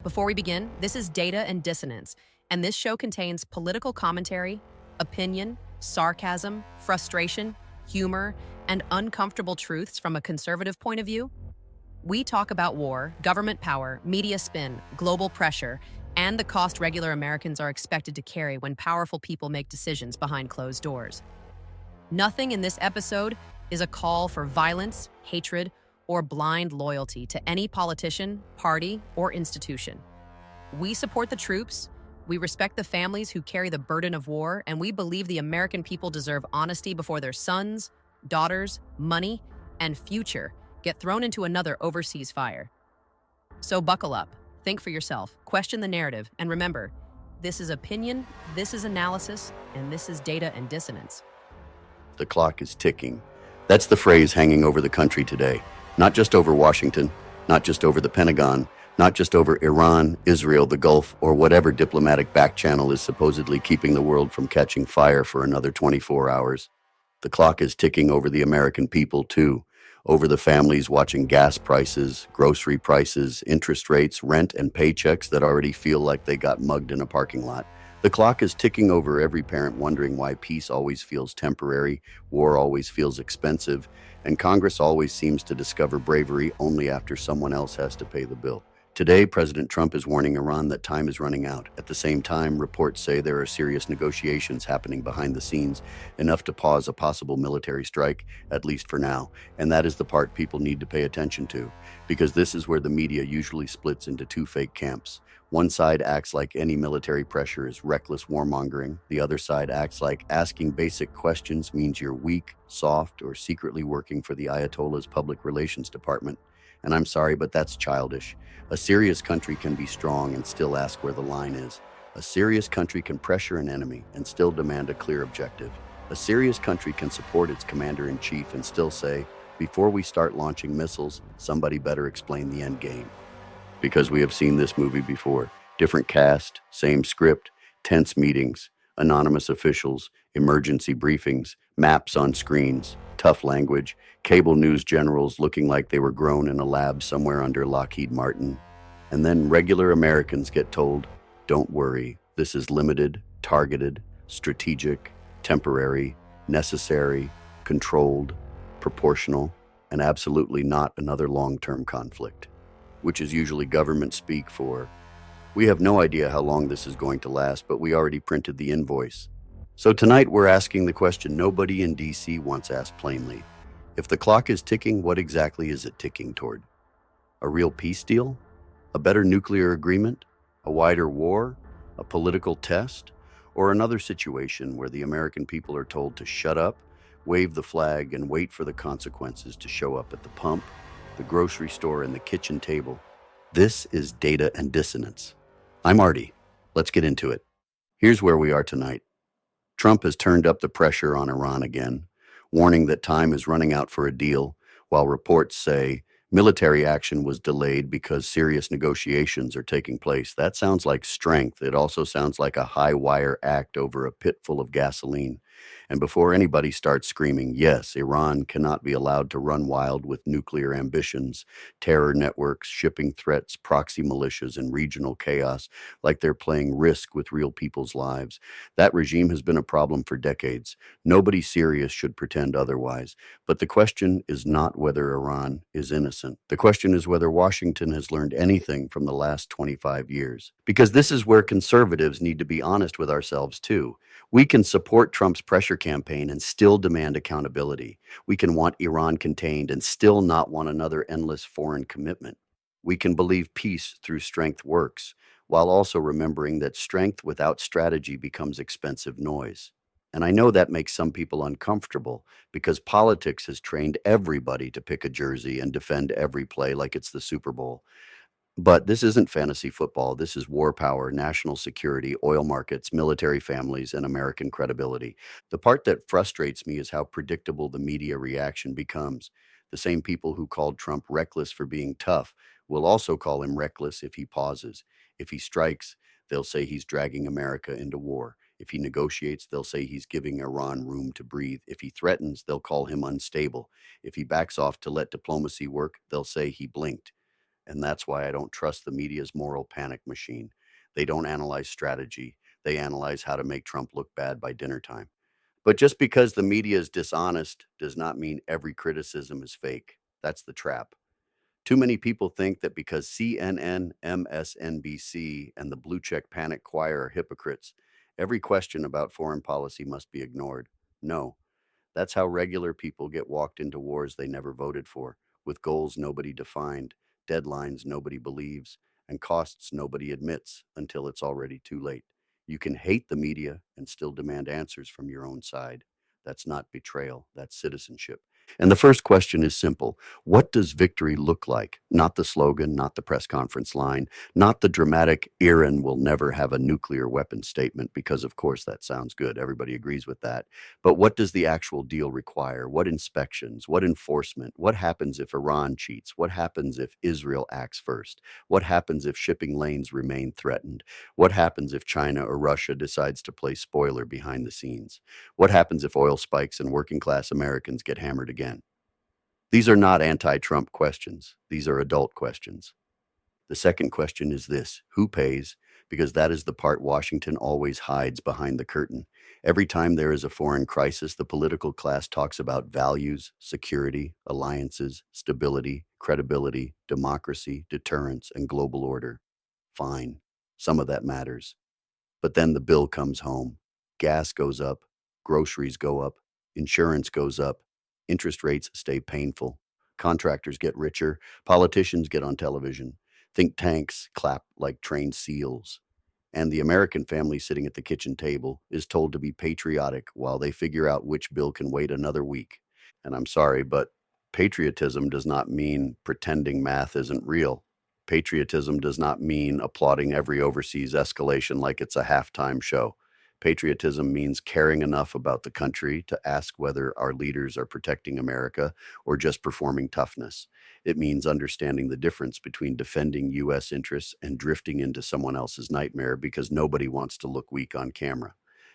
Before we begin, this is Data and Dissonance, and this show contains political commentary, opinion, sarcasm, frustration, humor, and uncomfortable truths from a conservative point of view. We talk about war, government power, media spin, global pressure, and the cost regular Americans are expected to carry when powerful people make decisions behind closed doors. Nothing in this episode is a call for violence, hatred, or blind loyalty to any politician, party, or institution. We support the troops, we respect the families who carry the burden of war, and we believe the American people deserve honesty before their sons, daughters, money, and future get thrown into another overseas fire. So buckle up, think for yourself, question the narrative, and remember, this is opinion, this is analysis, and this is Data and Dissonance. The clock is ticking. That's the phrase hanging over the country today. Not just over Washington, not just over the Pentagon, not just over Iran, Israel, the Gulf, or whatever diplomatic back channel is supposedly keeping the world from catching fire for another 24 hours. The clock is ticking over the American people, too. Over the families watching gas prices, grocery prices, interest rates, rent, and paychecks that already feel like they got mugged in a parking lot. The clock is ticking over every parent wondering why peace always feels temporary, war always feels expensive, and Congress always seems to discover bravery only after someone else has to pay the bill. Today, President Trump is warning Iran that time is running out. At the same time, reports say there are serious negotiations happening behind the scenes, enough to pause a possible military strike, at least for now. And that is the part people need to pay attention to, because this is where the media usually splits into two fake camps. One side acts like any military pressure is reckless warmongering. The other side acts like asking basic questions means you're weak, soft, or secretly working for the Ayatollah's public relations department. And I'm sorry, but that's childish. A serious country can be strong and still ask where the line is. A serious country can pressure an enemy and still demand a clear objective. A serious country can support its commander-in-chief and still say, before we start launching missiles, somebody better explain the end game. Because we have seen this movie before. Different cast, same script, tense meetings, anonymous officials, emergency briefings, maps on screens, tough language, cable news generals looking like they were grown in a lab somewhere under Lockheed Martin. And then regular Americans get told, don't worry, this is limited, targeted, strategic, temporary, necessary, controlled, proportional, and absolutely not another long-term conflict, which is usually government speak for, we have no idea how long this is going to last, but we already printed the invoice. So tonight we're asking the question nobody in D.C. once asked plainly. If the clock is ticking, what exactly is it ticking toward? A real peace deal? A better nuclear agreement? A wider war? A political test? Or another situation where the American people are told to shut up, wave the flag, and wait for the consequences to show up at the pump, the grocery store, and the kitchen table? This is Data and Dissonance. I'm Artie. Let's get into it. Here's where we are tonight. Trump has turned up the pressure on Iran again, warning that time is running out for a deal, while reports say military action was delayed because serious negotiations are taking place. That sounds like strength. It also sounds like a high-wire act over a pit full of gasoline. And before anybody starts screaming, yes, Iran cannot be allowed to run wild with nuclear ambitions, terror networks, shipping threats, proxy militias, and regional chaos, like they're playing Risk with real people's lives. That regime has been a problem for decades. Nobody serious should pretend otherwise. But the question is not whether Iran is innocent. The question is whether Washington has learned anything from the last 25 years. Because this is where conservatives need to be honest with ourselves, too. We can support Trump's pressure campaign and still demand accountability. We can want Iran contained and still not want another endless foreign commitment. We can believe peace through strength works, while also remembering that strength without strategy becomes expensive noise. And I know that makes some people uncomfortable because politics has trained everybody to pick a jersey and defend every play like it's the Super Bowl. But this isn't fantasy football. This is war power, national security, oil markets, military families, and American credibility. The part that frustrates me is how predictable the media reaction becomes. The same people who called Trump reckless for being tough will also call him reckless if he pauses. If he strikes, they'll say he's dragging America into war. If he negotiates, they'll say he's giving Iran room to breathe. If he threatens, they'll call him unstable. If he backs off to let diplomacy work, they'll say he blinked. And that's why I don't trust the media's moral panic machine. They don't analyze strategy, they analyze how to make Trump look bad by dinner time. But just because the media is dishonest does not mean every criticism is fake. That's the trap. Too many people think that because CNN, MSNBC, and the blue check panic choir are hypocrites, every question about foreign policy must be ignored. No, that's how regular people get walked into wars they never voted for, with goals nobody defined, deadlines nobody believes, and costs nobody admits until it's already too late. You can hate the media and still demand answers from your own side. That's not betrayal, that's citizenship. And the first question is simple. What does victory look like? Not the slogan, not the press conference line, not the dramatic Eran will never have a nuclear weapon statement, because of course that sounds good. Everybody agrees with that. But what does the actual deal require? What inspections? What enforcement? What happens if Iran cheats? What happens if Israel acts first? What happens if shipping lanes remain threatened? What happens if China or Russia decides to play spoiler behind the scenes? What happens if oil spikes and working class Americans get hammered again? These are not anti Trump questions. These are adult questions. The second question is this: who pays? Because that is the part Washington always hides behind the curtain. Every time there is a foreign crisis, the political class talks about values, security, alliances, stability, credibility, democracy, deterrence, and global order. Fine. Some of that matters. But then the bill comes home. Gas goes up, groceries go up, insurance goes up, interest rates stay painful, contractors get richer, politicians get on television, think tanks clap like trained seals, and the American family sitting at the kitchen table is told to be patriotic while they figure out which bill can wait another week. And I'm sorry, but patriotism does not mean pretending math isn't real. Patriotism does not mean applauding every overseas escalation like it's a halftime show. Patriotism means caring enough about the country to ask whether our leaders are protecting America or just performing toughness. It means understanding the difference between defending U.S. interests and drifting into someone else's nightmare because nobody wants to look weak on camera.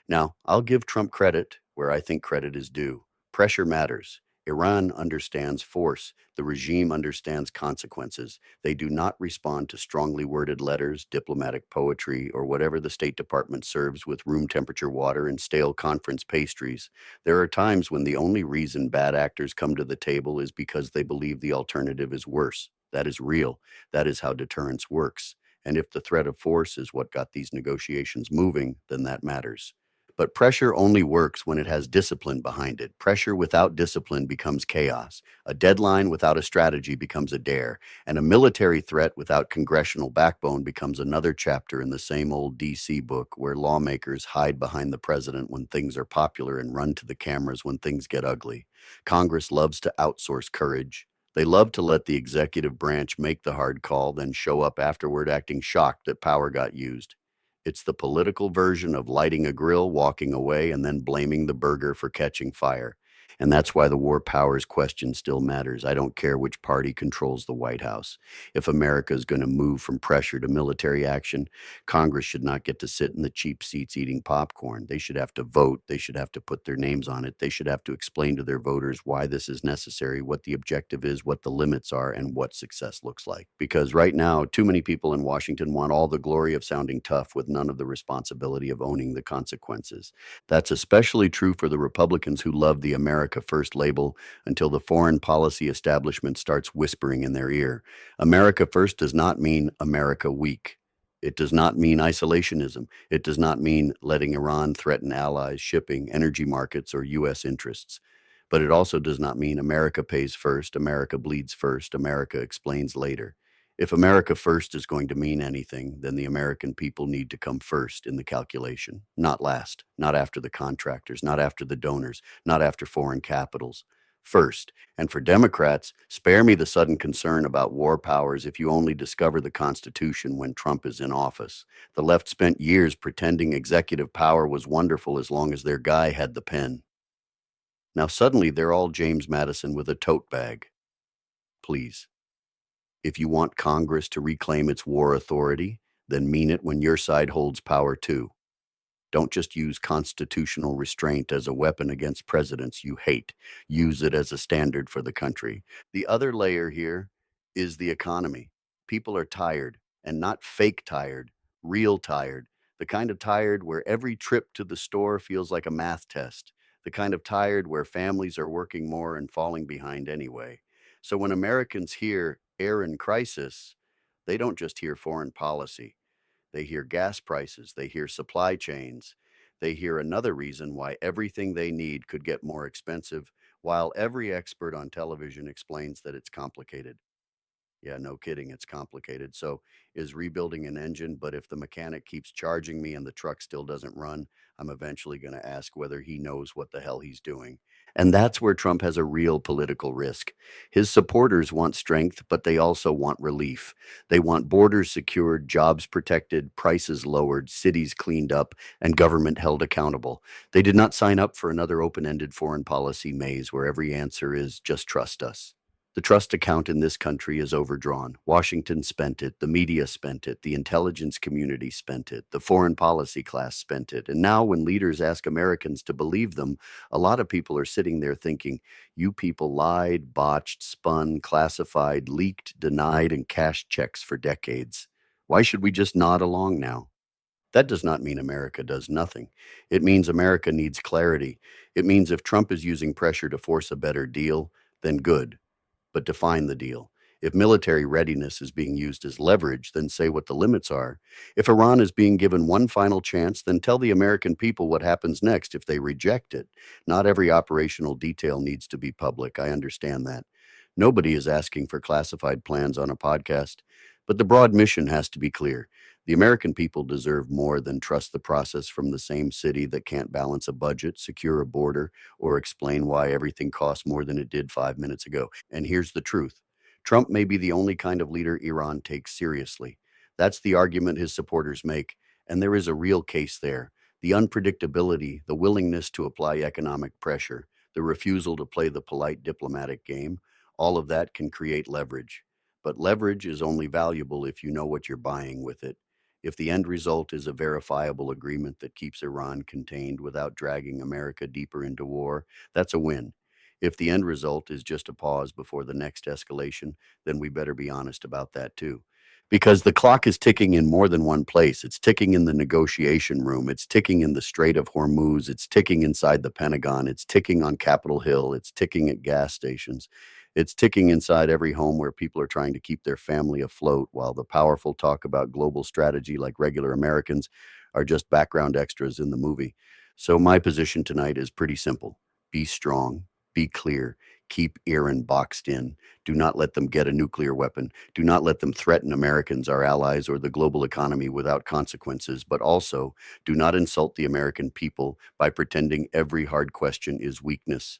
Now, I'll give Trump credit where I think credit is due. Pressure matters. Iran understands force. The regime understands consequences. They do not respond to strongly worded letters, diplomatic poetry, or whatever the State Department serves with room temperature water and stale conference pastries. There are times when the only reason bad actors come to the table is because they believe the alternative is worse. That is real. That is how deterrence works. And if the threat of force is what got these negotiations moving, then that matters. But pressure only works when it has discipline behind it. Pressure without discipline becomes chaos. A deadline without a strategy becomes a dare. And a military threat without congressional backbone becomes another chapter in the same old DC book where lawmakers hide behind the president when things are popular and run to the cameras when things get ugly. Congress loves to outsource courage. They love to let the executive branch make the hard call, then show up afterward acting shocked that power got used. It's the political version of lighting a grill, walking away, and then blaming the burger for catching fire. And that's why the war powers question still matters. I don't care which party controls the White House. If America is going to move from pressure to military action, Congress should not get to sit in the cheap seats eating popcorn. They should have to vote. They should have to put their names on it. They should have to explain to their voters why this is necessary, what the objective is, what the limits are, and what success looks like. Because right now, too many people in Washington want all the glory of sounding tough with none of the responsibility of owning the consequences. That's especially true for the Republicans who love the America First label until the foreign policy establishment starts whispering in their ear. America First does not mean America weak. It does not mean isolationism. It does not mean letting Iran threaten allies, shipping, energy markets, or U.S. interests. But it also does not mean America pays first, America bleeds first, America explains later. If America First is going to mean anything, then the American people need to come first in the calculation, not last, not after the contractors, not after the donors, not after foreign capitals. First. And for Democrats, spare me the sudden concern about war powers if you only discover the Constitution when Trump is in office. The left spent years pretending executive power was wonderful as long as their guy had the pen. Now suddenly they're all James Madison with a tote bag. Please. If you want Congress to reclaim its war authority, then mean it when your side holds power too. Don't just use constitutional restraint as a weapon against presidents you hate. Use it as a standard for the country. The other layer here is the economy. People are tired, and not fake tired, real tired. The kind of tired where every trip to the store feels like a math test. The kind of tired where families are working more and falling behind anyway. So when Americans hear Eran crisis, they don't just hear foreign policy. They hear gas prices, they hear supply chains, they hear another reason why everything they need could get more expensive, while every expert on television explains that it's complicated. Yeah, no kidding, it's complicated. So, is rebuilding an engine, but if the mechanic keeps charging me and the truck still doesn't run, I'm eventually going to ask whether he knows what the hell he's doing. And that's where Trump has a real political risk. His supporters want strength, but they also want relief. They want borders secured, jobs protected, prices lowered, cities cleaned up, and government held accountable. They did not sign up for another open ended foreign policy maze where every answer is just trust us. The trust account in this country is overdrawn. Washington spent it, the media spent it, the intelligence community spent it, the foreign policy class spent it. And now, when leaders ask Americans to believe them, a lot of people are sitting there thinking, you people lied, botched, spun, classified, leaked, denied, and cashed checks for decades. Why should we just nod along now? That does not mean America does nothing. It means America needs clarity. It means if Trump is using pressure to force a better deal, then good, but define the deal. If military readiness is being used as leverage, then say what the limits are. If Iran is being given one final chance, then tell the American people what happens next if they reject it. Not every operational detail needs to be public. I understand that. Nobody is asking for classified plans on a podcast, but the broad mission has to be clear. The American people deserve more than trust the process from the same city that can't balance a budget, secure a border, or explain why everything costs more than it did 5 minutes ago. And here's the truth. Trump may be the only kind of leader Iran takes seriously. That's the argument his supporters make, and there is a real case there. The unpredictability, the willingness to apply economic pressure, the refusal to play the polite diplomatic game, all of that can create leverage. But leverage is only valuable if you know what you're buying with it. If the end result is a verifiable agreement that keeps Iran contained without dragging America deeper into war, that's a win. If the end result is just a pause before the next escalation, then we better be honest about that too. Because the clock is ticking in more than one place. It's ticking in the negotiation room. It's ticking in the Strait of Hormuz. It's ticking inside the Pentagon. It's ticking on Capitol Hill. It's ticking at gas stations. It's ticking inside every home where people are trying to keep their family afloat while the powerful talk about global strategy like regular Americans are just background extras in the movie. So my position tonight is pretty simple. Be strong, be clear, keep Iran boxed in. Do not let them get a nuclear weapon. Do not let them threaten Americans, our allies, or the global economy without consequences. But also, do not insult the American people by pretending every hard question is weakness.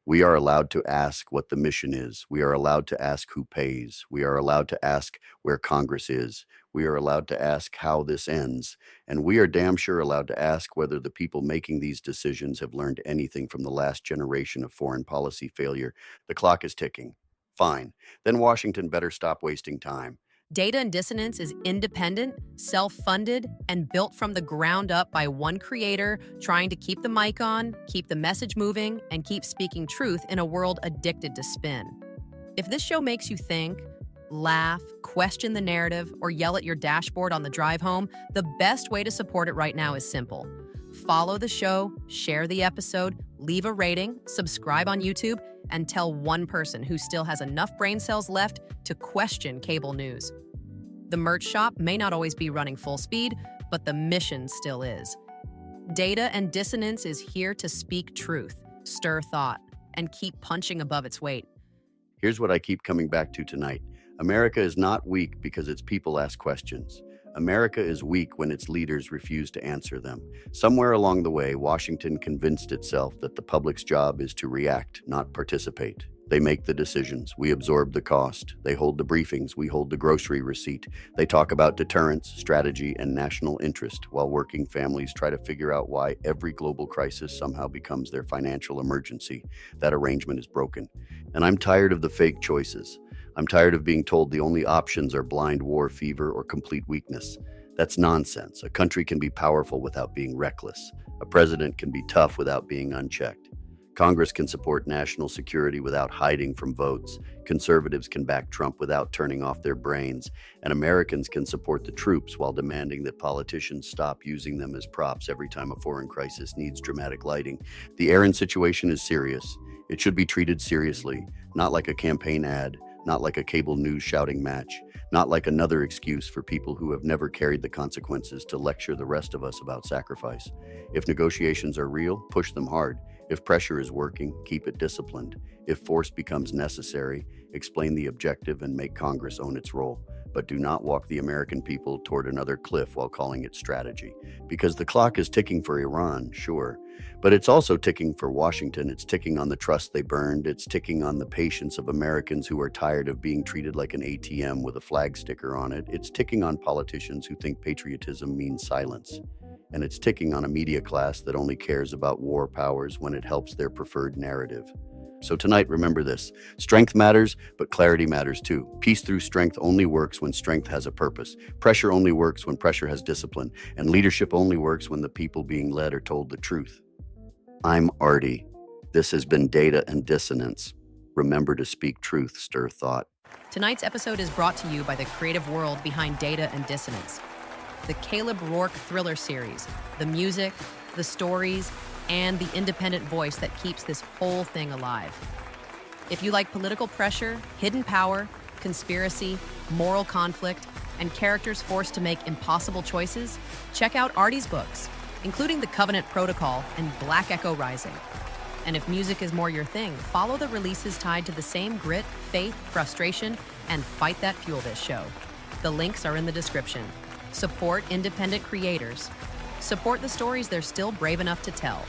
We are allowed to ask what the mission is. We are allowed to ask who pays. We are allowed to ask where Congress is. We are allowed to ask how this ends. And we are damn sure allowed to ask whether the people making these decisions have learned anything from the last generation of foreign policy failure. The clock is ticking. Fine. Then Washington better stop wasting time. Data and Dissonance is independent, self-funded, and built from the ground up by one creator trying to keep the mic on, keep the message moving, and keep speaking truth in a world addicted to spin. If this show makes you think, laugh, question the narrative, or yell at your dashboard on the drive home, the best way to support it right now is simple. Follow the show, share the episode, leave a rating, subscribe on YouTube, and tell one person who still has enough brain cells left to question cable news. The merch shop may not always be running full speed, but the mission still is. Data and Dissonance is here to speak truth, stir thought, and keep punching above its weight. Here's what I keep coming back to tonight. America is not weak because its people ask questions. America is weak when its leaders refuse to answer them. Somewhere along the way, Washington convinced itself that the public's job is to react, not participate. They make the decisions. We absorb the cost. They hold the briefings. We hold the grocery receipt. They talk about deterrence, strategy, and national interest, while working families try to figure out why every global crisis somehow becomes their financial emergency. That arrangement is broken. And I'm tired of the fake choices. I'm tired of being told the only options are blind war fever or complete weakness. That's nonsense. A country can be powerful without being reckless. A president can be tough without being unchecked. Congress can support national security without hiding from votes. Conservatives can back Trump without turning off their brains. And Americans can support the troops while demanding that politicians stop using them as props every time a foreign crisis needs dramatic lighting. The Eran situation is serious. It should be treated seriously, not like a campaign ad, not like a cable news shouting match, not like another excuse for people who have never carried the consequences to lecture the rest of us about sacrifice. If negotiations are real, push them hard. If pressure is working, keep it disciplined. If force becomes necessary, explain the objective and make Congress own its role. But do not walk the American people toward another cliff while calling it strategy. Because the clock is ticking for Iran, sure, but it's also ticking for Washington. It's ticking on the trust they burned. It's ticking on the patience of Americans who are tired of being treated like an ATM with a flag sticker on it. It's ticking on politicians who think patriotism means silence. And it's ticking on a media class that only cares about war powers when it helps their preferred narrative. So tonight, remember this. Strength matters, but clarity matters too. Peace through strength only works when strength has a purpose. Pressure only works when pressure has discipline. And leadership only works when the people being led are told the truth. I'm Artie. This has been Data and Dissonance. Remember to speak truth, stir thought. Tonight's episode is brought to you by the creative world behind Data and Dissonance. The Caleb Rourke thriller series, the music, the stories, and the independent voice that keeps this whole thing alive. If you like political pressure, hidden power, conspiracy, moral conflict, and characters forced to make impossible choices, check out Artie's books, including The Covenant Protocol and Black Echo Rising. And if music is more your thing, follow the releases tied to the same grit, faith, frustration, and fight that fuel this show. The links are in the description. Support independent creators. Support the stories they're still brave enough to tell.